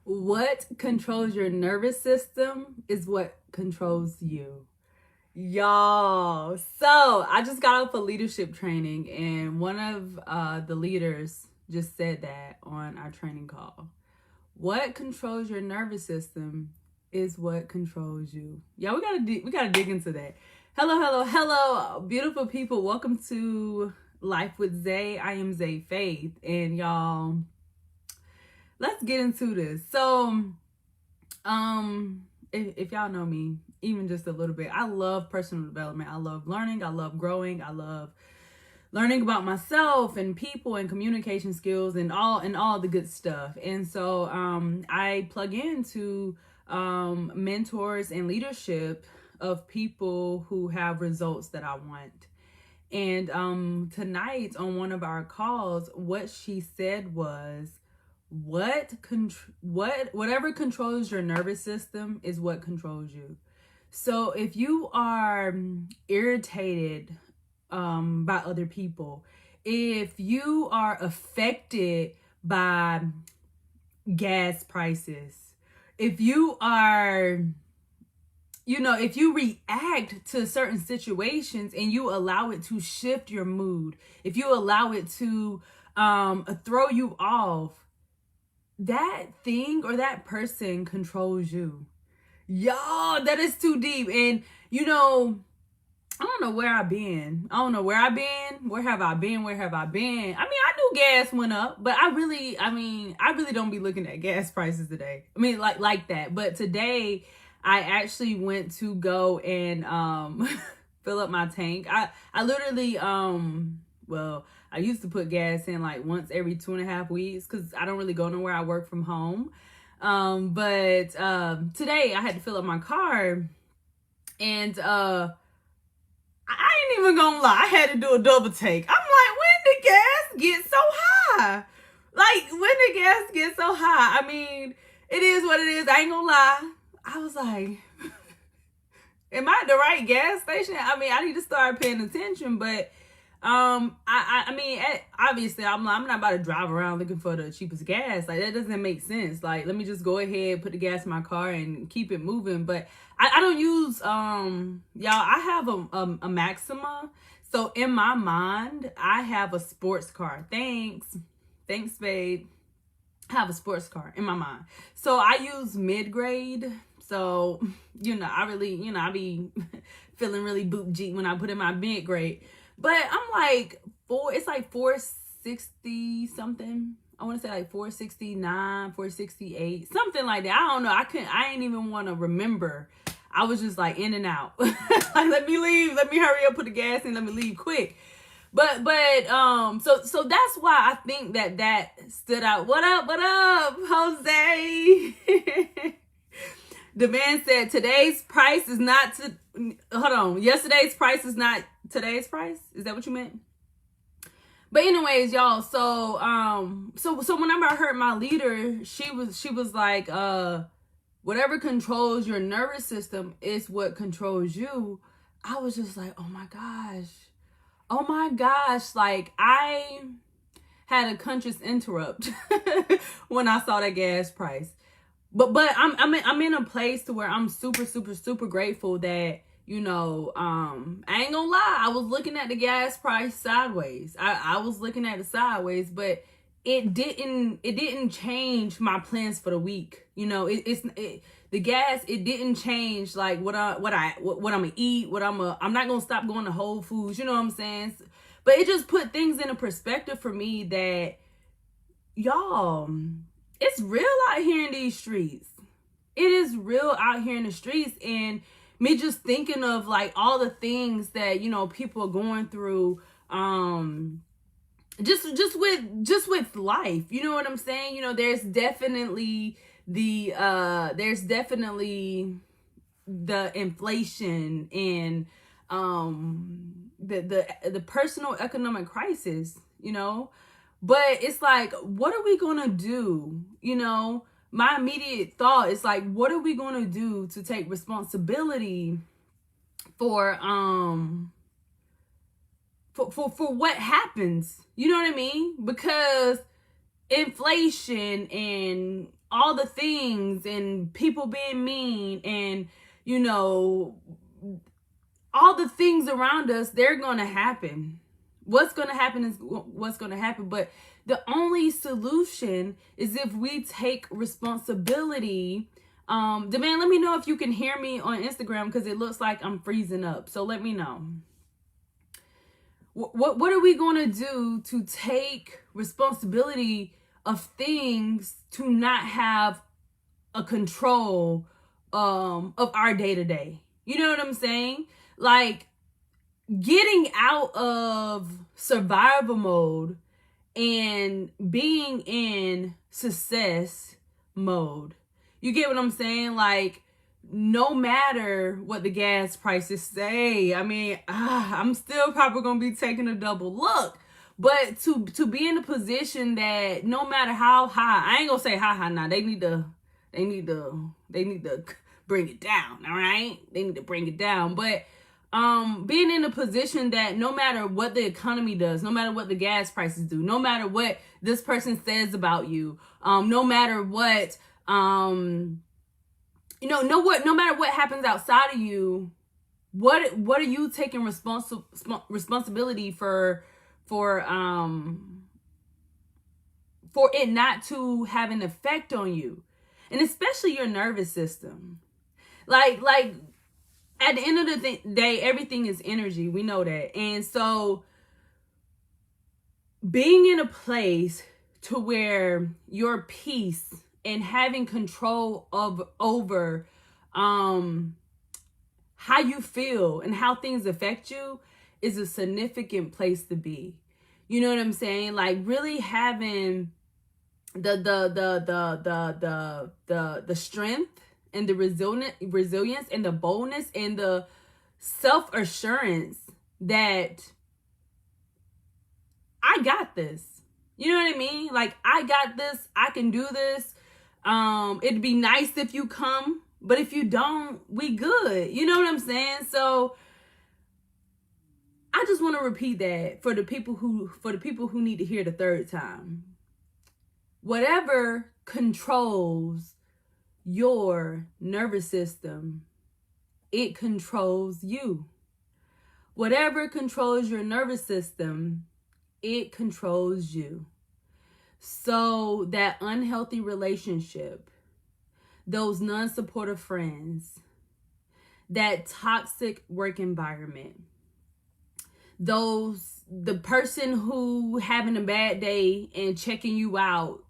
What controls your nervous system is what controls you. Y'all. So I just got off a leadership training, and one of the leaders just said that on our training call. What controls your nervous system is what controls you. Yeah, we gotta dig into that. Hello, beautiful people. Welcome to Life with Zay. I am Zay Faith, and y'all, let's get into this. So, if y'all know me even just a little bit, I love personal development. I love learning. I love growing. I love learning about myself and people and communication skills and all the good stuff. And so I plug into mentors and leadership of people who have results that I want. And tonight on one of our calls, what she said was, whatever controls your nervous system is what controls you. So if you are irritated by other people, if you are affected by gas prices, if you are, if you react to certain situations and you allow it to shift your mood, if you allow it to throw you off, that thing or that person controls you. Y'all, that is too deep. And I don't know where I've been. I don't know where I've been. Where have I been? I mean, I knew gas went up, but I really don't be looking at gas prices today. I mean, like that. But today I actually went to go and fill up my tank. I literally I used to put gas in like once every 2.5 weeks because I don't really go nowhere. I work from home. But today I had to fill up my car, and I ain't even gonna lie, I had to do a double take. I'm like, when did gas get so high? I mean, it is what it is. I ain't gonna lie. I was like, am I at the right gas station? I mean, I need to start paying attention, but I mean, obviously, I'm not about to drive around looking for the cheapest gas. Like, that doesn't make sense. Like, let me just go ahead, put the gas in my car and keep it moving. But I don't use, y'all, I have a Maxima. So in my mind, I have a sports car. Thanks, babe. I have a sports car in my mind. So I use mid-grade. So, I be feeling really boop Jeep when I put in my mid-grade. But I'm like, it's like 460 something. I want to say like 469, 468, something like that. I don't know. I ain't even want to remember. I was just like in and out. Like, let me leave. Let me hurry up, put the gas in. Let me leave quick. But so that's why I think that stood out. What up, Jose? The man said today's price is not yesterday's price is not today's price. Is that what you meant? But anyways, y'all, so whenever I heard my leader, she was like, whatever controls your nervous system is what controls you. I was just like, oh my gosh, like I had a conscious interrupt when I saw that gas price. But I'm in a place to where I'm super grateful that, I ain't gonna lie, I was looking at the gas price sideways. I was looking at it sideways, but it didn't change my plans for the week. The gas, it didn't change like what I'm gonna eat, I'm not gonna stop going to Whole Foods, you know what I'm saying? But it just put things in a perspective for me that, y'all, it's real out here in these streets. It is real out here in the streets. And me just thinking of like all the things that, people are going through, just with life, you know what I'm saying? There's definitely the inflation and, the personal economic crisis, but it's like, what are we gonna do? My immediate thought is like, what are we gonna do to take responsibility for what happens? You know what I mean? Because inflation and all the things and people being mean and, you know, all the things around us, they're going to happen. What's going to happen is what's going to happen. But the only solution is if we take responsibility. Demand, let me know if you can hear me on Instagram, because it looks like I'm freezing up. So let me know. What are we going to do to take responsibility of things to not have a control of our day-to-day? You know what I'm saying? Like, getting out of survival mode and being in success mode. You get what I'm saying? Like, no matter what the gas prices say, I mean, I'm still probably gonna be taking a double look. But to be in a position that no matter how high, I ain't gonna say how high now. They need to bring it down. All right, they need to bring it down. But being in a position that no matter what the economy does, no matter what the gas prices do, no matter what this person says about you, no matter what, no matter what happens outside of you, what are you taking responsibility for it not to have an effect on you, and especially your nervous system. Like at the end of the day, everything is energy. We know that. And so being in a place to where your peace and having control over how you feel and how things affect you is a significant place to be. You know what I'm saying? Like, really having the strength and the resilience and the boldness and the self-assurance that I got this. You know what I mean? Like, I got this. I can do this. It'd be nice if you come, but if you don't, we good. You know what I'm saying? So I just want to repeat that for the people who need to hear the third time. Whatever controls your nervous system, it controls you. Whatever controls your nervous system, it controls you. So that unhealthy relationship, those non-supportive friends, that toxic work environment, the person who having a bad day and checking you out,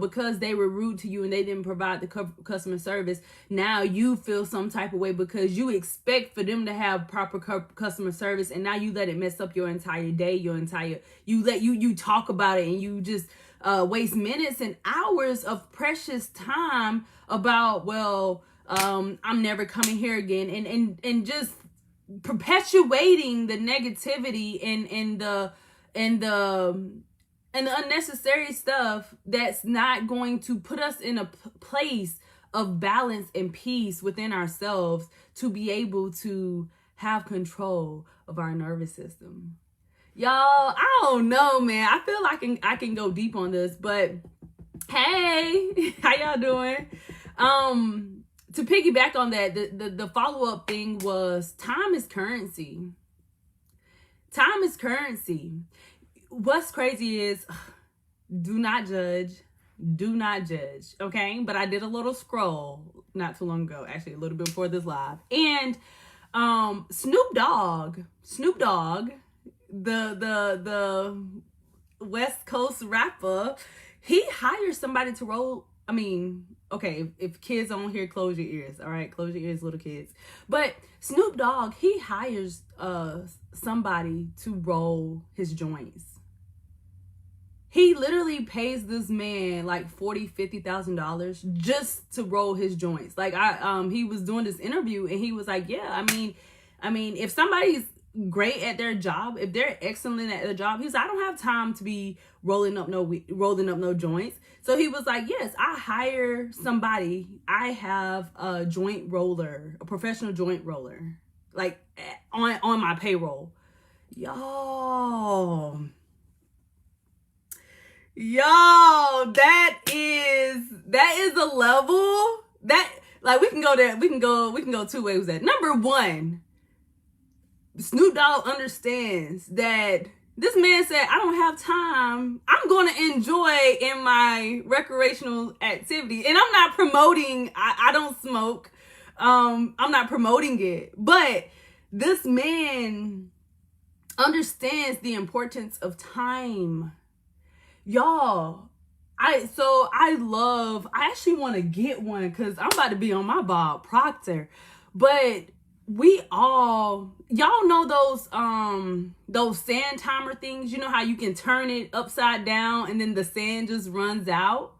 because they were rude to you and they didn't provide the customer service. Now you feel some type of way because you expect for them to have proper customer service, and now you let it mess up your entire day, you talk about it, and you just waste minutes and hours of precious time about, I'm never coming here again, and just perpetuating the negativity and the unnecessary stuff that's not going to put us in a place of balance and peace within ourselves to be able to have control of our nervous system. Y'all, I don't know, man. I feel like I can go deep on this, but hey, how y'all doing? To piggyback on that, the follow-up thing was time is currency. Time is currency. What's crazy is, do not judge, okay? But I did a little scroll not too long ago, actually a little bit before this live, and Snoop Dogg, the West Coast rapper, he hired somebody to roll. I mean, okay, if kids on here, close your ears, all right? Close your ears, little kids. But Snoop Dogg, he hires somebody to roll his joints. He literally pays this man like $40,000-$50,000 just to roll his joints. Like, he was doing this interview and he was like, yeah, I mean, if somebody's great at their job, if they're excellent at their job, he's like, I don't have time to be rolling up no joints. So he was like, yes, I hire somebody. I have a joint roller, a professional joint roller, like on my payroll. Y'all, Y'all, that is a level that, like, we can go there. We can go two ways with that. Number one, Snoop Dogg understands that this man said, I don't have time. I'm going to enjoy in my recreational activity. And I'm not promoting, I don't smoke. I'm not promoting it. But this man understands the importance of time. Y'all, I actually want to get one because I'm about to be on my Bob Proctor. But y'all know those sand timer things. You know how you can turn it upside down and then the sand just runs out?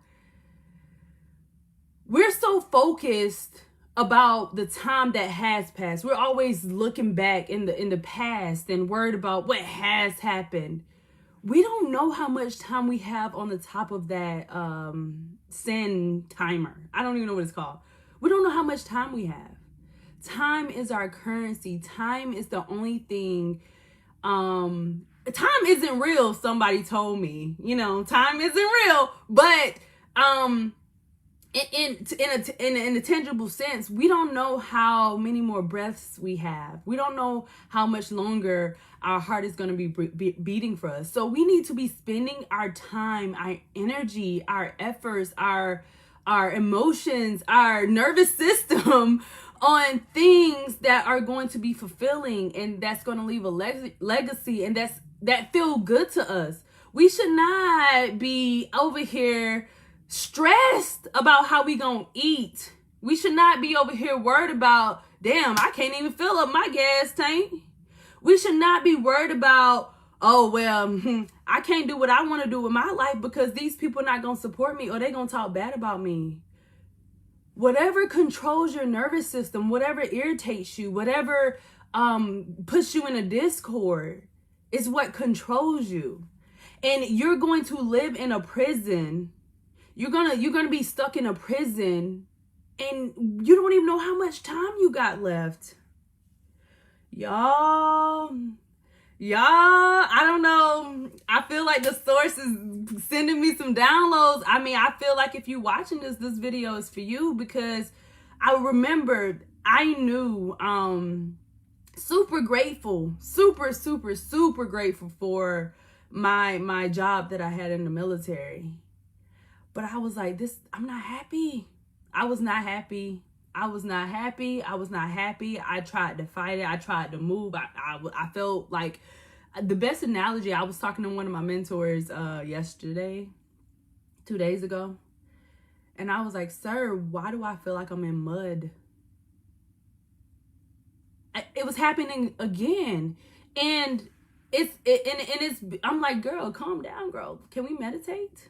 We're so focused about the time that has passed. We're always looking back in the past and worried about what has happened. We don't know how much time we have on the top of that sand timer. I don't even know what it's called. We don't know how much time we have. Time is our currency. Time is the only thing. Time isn't real. Somebody told me, time isn't real, but in a tangible sense, we don't know how many more breaths we have. We don't know how much longer our heart is going to be beating for us. So we need to be spending our time, our energy, our efforts, our emotions, our nervous system on things that are going to be fulfilling and that's going to leave a legacy and that feel good to us. We should not be over here stressed about how we gonna eat. We should not be over here worried about, damn, I can't even fill up my gas tank. We should not be worried about, oh, well, I can't do what I want to do with my life because these people are not gonna support me or they gonna talk bad about me. Whatever controls your nervous system, whatever irritates you, whatever puts you in a discord is what controls you. And you're going to live in a prison. You're gonna be stuck in a prison and you don't even know how much time you got left. Y'all, I don't know. I feel like the source is sending me some downloads. I mean, I feel like if you're watching this video is for you because I remembered, I knew, super grateful, super grateful for my job that I had in the military. But I was like, I'm not happy. I was not happy. I tried to fight it. I tried to move. I felt like the best analogy, I was talking to one of my mentors yesterday, 2 days ago. And I was like, sir, why do I feel like I'm in mud? It was happening again. And I'm like, girl, calm down, girl. Can we meditate?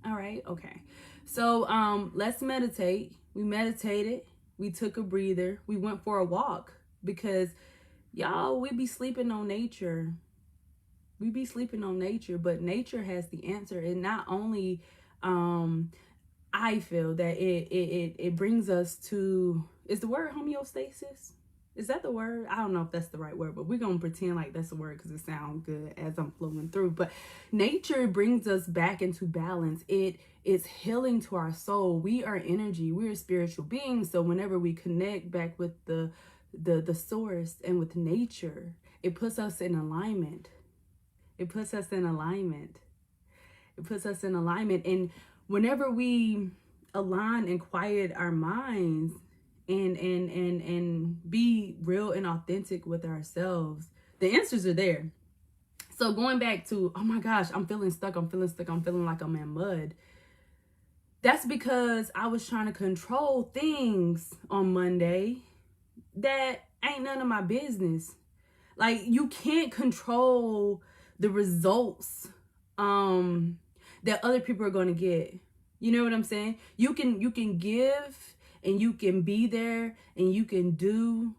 All right. Okay. So, let's meditate. We meditated. We took a breather. We went for a walk because y'all, we be sleeping on nature. But nature has the answer. And not only, I feel that it brings us to, is the word homeostasis? Is that the word? I don't know if that's the right word, but we're going to pretend like that's the word because it sounds good as I'm flowing through. But nature brings us back into balance. It's healing to our soul. We are energy. We're spiritual beings. So whenever we connect back with the source and with nature, it puts us in alignment. And whenever we align and quiet our minds, and be real and authentic with ourselves, the answers are there. So going back to, oh my gosh, I'm feeling stuck. I'm feeling like I'm in mud. That's because I was trying to control things on Monday that ain't none of my business. Like, you can't control the results that other people are going to get. You know what I'm saying? You can give and you can be there and you can do,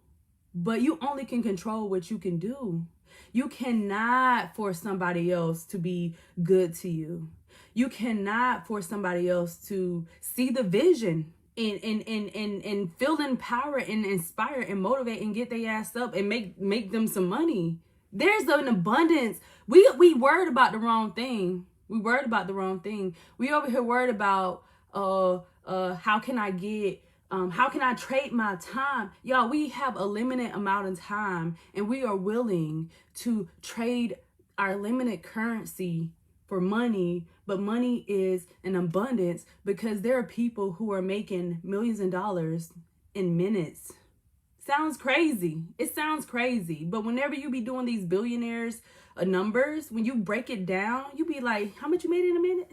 but you only can control what you can do. You cannot force somebody else to be good to you. You cannot force somebody else to see the vision and feel empowered and inspire and motivate and get their ass up and make them some money. There's an abundance. We worried about the wrong thing. We worried about the wrong thing. We over here worried about how can I get how can I trade my time? Y'all, we have a limited amount of time, and we are willing to trade our limited currency for money, but money is an abundance because there are people who are making millions of dollars in minutes. Sounds crazy. It sounds crazy. But whenever you be doing these billionaires numbers, when you break it down, you be like, how much you made in a minute?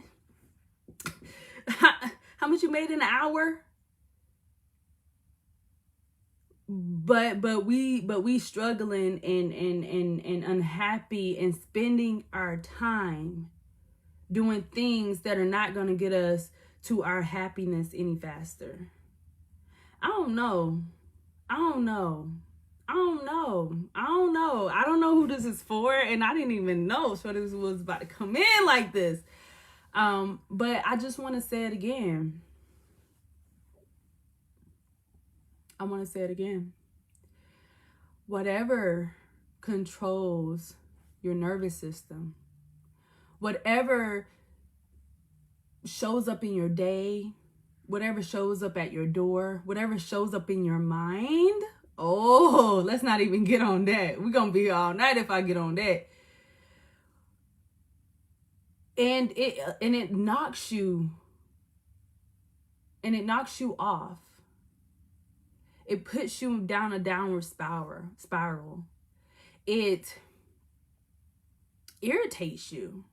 How much you made in an hour? But we struggling and unhappy and spending our time doing things that are not going to get us to our happiness any faster. I don't know who this is for, and I didn't even know so this was about to come in like this. But I just want to say it again. Whatever controls your nervous system, whatever shows up in your day, whatever shows up at your door, whatever shows up in your mind. Oh, let's not even get on that. We're going to be here all night if I get on that. And it knocks you off. It puts you down a downward spiral. It irritates you.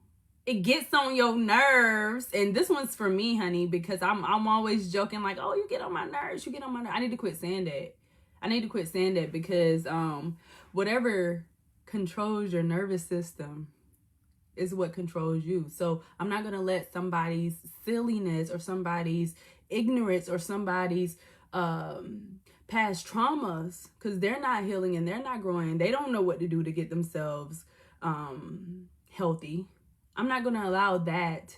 It gets on your nerves. And this one's for me, honey, because I'm always joking like, oh, you get on my nerves. I need to quit saying that. Because whatever controls your nervous system is what controls you. So I'm not going to let somebody's silliness or somebody's ignorance or somebody's past traumas, because they're not healing and they're not growing. They don't know what to do to get themselves healthy. I'm not going to allow that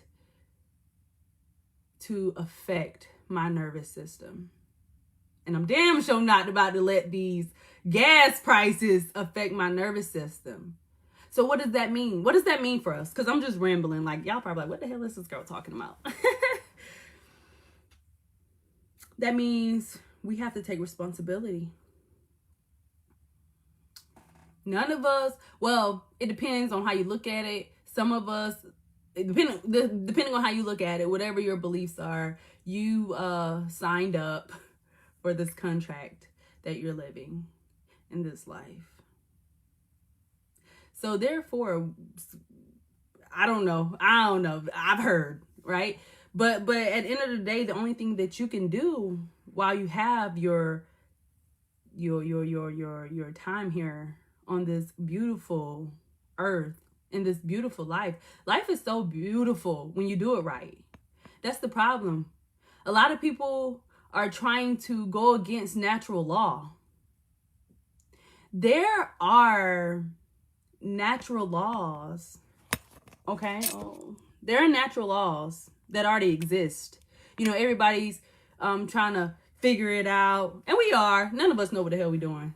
to affect my nervous system. And I'm damn sure not about to let these gas prices affect my nervous system. So what does that mean? What does that mean for us? Because I'm just rambling. Like, y'all probably like, what the hell is this girl talking about? That means we have to take responsibility. None of us, well, it depends on how you look at it. Some of us, depending on how you look at it, whatever your beliefs are, you signed up for this contract that you're living in this life. So therefore, I don't know. I've heard, right? But at the end of the day, the only thing that you can do while you have your time here on this beautiful earth, in this beautiful life is so beautiful when you do it right. That's the problem. A lot of people are trying to go against natural law. There are natural laws, okay? There are natural laws that already exist. You know, everybody's trying to figure it out, and we are. None of us know what the hell we're doing.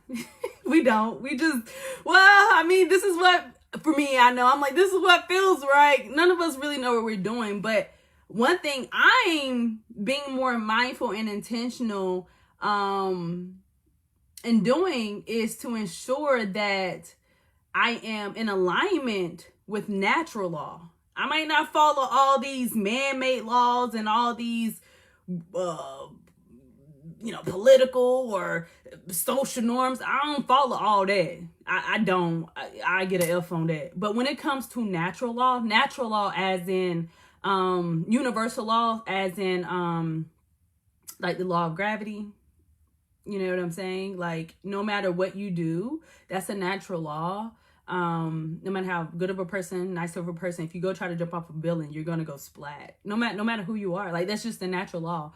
We don't. We just, well, I mean, this is what, for me, I know. I'm like, this is what feels right. None of us really know what we're doing, but one thing I'm being more mindful and intentional in doing is to ensure that I am in alignment with natural law. I might not follow all these man-made laws and all these, political or social norms. I don't follow all that. I don't. I get an F on that. But when it comes to natural law as in universal law, as in like the law of gravity, you know what I'm saying? Like, no matter what you do, that's a natural law. No matter how good of a person, nice of a person, if you go try to jump off a building, you're gonna go splat. No matter who you are. Like, that's just the natural law.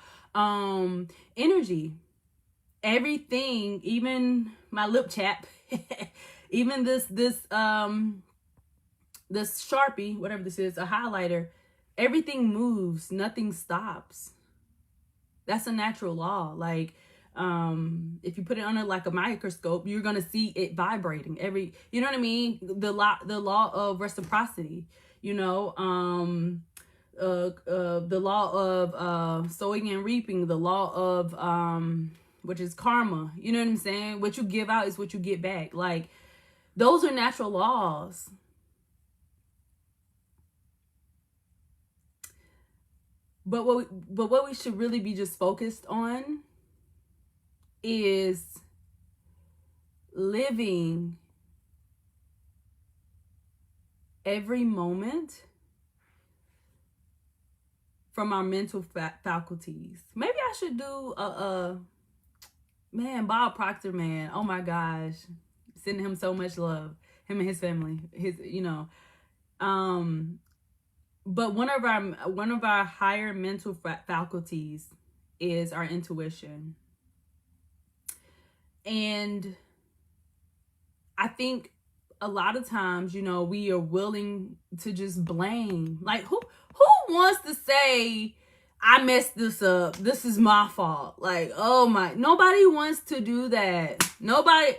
Energy. Everything, even my lip chap, even this Sharpie, whatever this is, a highlighter, everything moves, nothing stops. That's a natural law. Like, if you put it under like a microscope, you're gonna see it vibrating you know what I mean? The law of reciprocity. you know, the law of sowing and reaping, the law of which is karma. You know what I'm saying? What you give out is what you get back. Like, those are natural laws. But what we should really be just focused on is living every moment from our mental faculties. Maybe I should do man, Bob Proctor, man. Oh my gosh. Sending him so much love. Him and his family. His, you know. But one of our higher mental faculties is our intuition. And I think a lot of times, you know, we are willing to just blame. Like, who wants to say, I messed this up, this is my fault? Like, oh my, nobody wants to do that. Nobody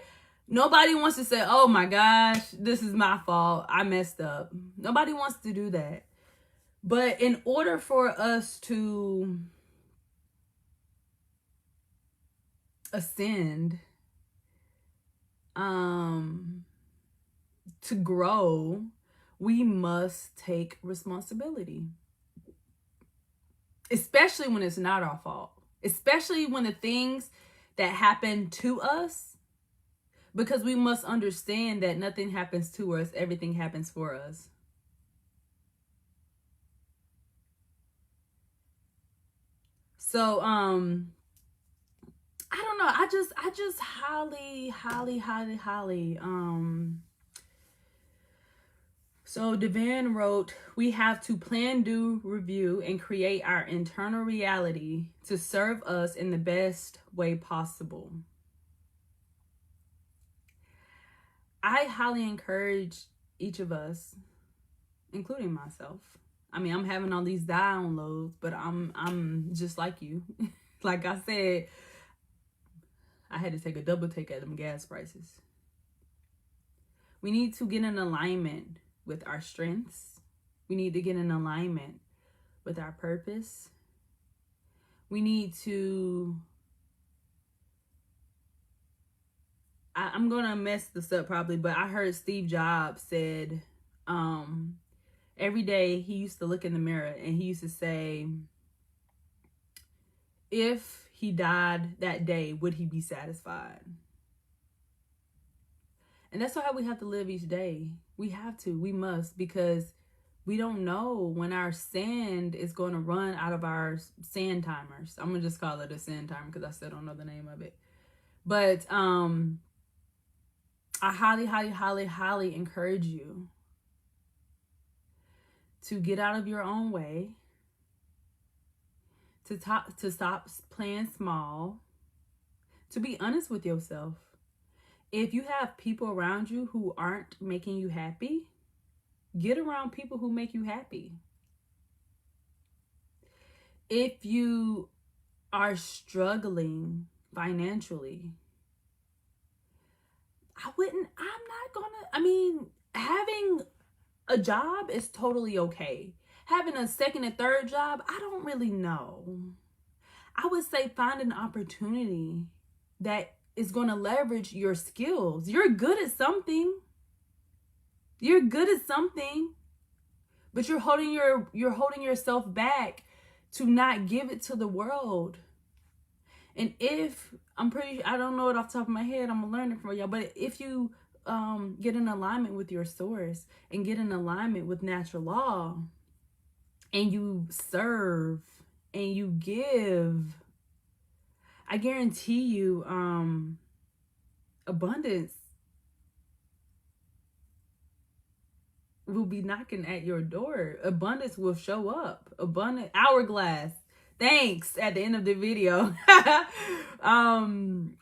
wants to say, oh my gosh, this is my fault, I messed up. Nobody wants to do that. But in order for us to ascend, to grow, we must take responsibility. Especially when it's not our fault. Especially when the things that happen to us, because we must understand that nothing happens to us, everything happens for us. So, I don't know. I just highly. So Devan wrote, we have to plan, do, review, and create our internal reality to serve us in the best way possible. I highly encourage each of us, including myself. I mean, I'm having all these downloads, but I'm just like you. Like I said, I had to take a double take at them gas prices. We need to get in alignment with our strengths. We need to get in alignment with our purpose. We need to, I'm gonna mess this up probably, but I heard Steve Jobs said, every day he used to look in the mirror and he used to say, if he died that day, would he be satisfied? And that's how we have to live each day. We have to, we must, because we don't know when our sand is going to run out of our sand timers. I'm going to just call it a sand timer because I still don't know the name of it. But I highly encourage you to get out of your own way, to stop playing small, to be honest with yourself. If you have people around you who aren't making you happy, get around people who make you happy. If you are struggling financially, having a job is totally okay. Having a second and third job, I don't really know. I would say find an opportunity that is going to leverage your skills. You're good at something. But you're holding yourself back to not give it to the world. And if I don't know it off the top of my head, I'm gonna learn it from y'all. But if you get in alignment with your source and get in alignment with natural law, and you serve and you give, I guarantee you, abundance will be knocking at your door. Abundance will show up. Abundant hourglass. Thanks at the end of the video.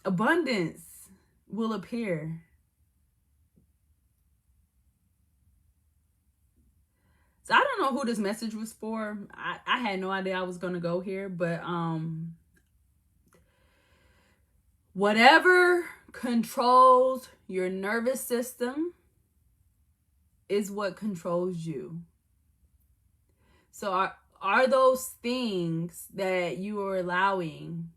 Abundance will appear. So I don't know who this message was for. I had no idea I was going to go here, but whatever controls your nervous system is what controls you. So are those things that you are allowing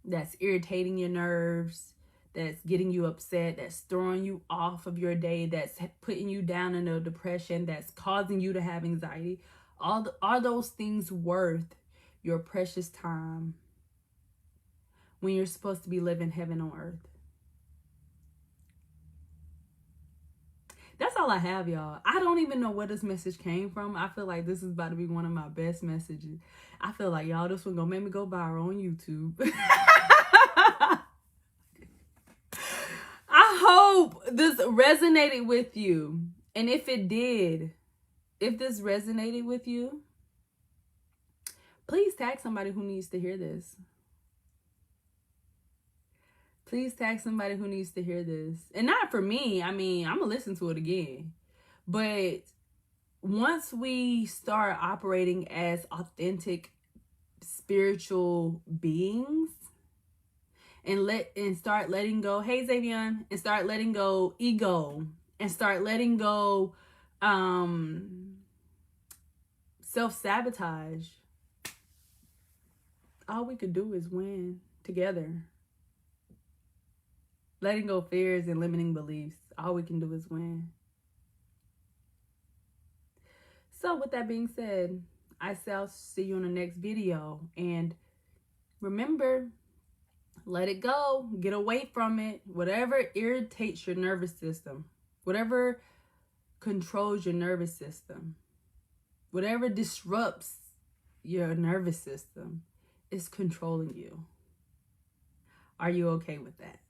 that's irritating your nerves, that's getting you upset, that's throwing you off of your day, that's putting you down in a depression, that's causing you to have anxiety, are those things worth your precious time when you're supposed to be living heaven on earth? That's all I have, y'all. I don't even know where this message came from. I feel like this is about to be one of my best messages. I feel like, y'all, this one gonna make me go viral on YouTube. I hope this resonated with you. And if it did, if this resonated with you, please tag somebody who needs to hear this. Please tag somebody who needs to hear this. And not for me. I mean, I'm going to listen to it again. But once we start operating as authentic spiritual beings and start letting go, hey Xavion, and start letting go ego and start letting go self-sabotage, all we could do is win together. Letting go fears and limiting beliefs. All we can do is win. So with that being said, I shall see you in the next video. And remember, let it go. Get away from it. Whatever irritates your nervous system, whatever controls your nervous system, whatever disrupts your nervous system is controlling you. Are you okay with that?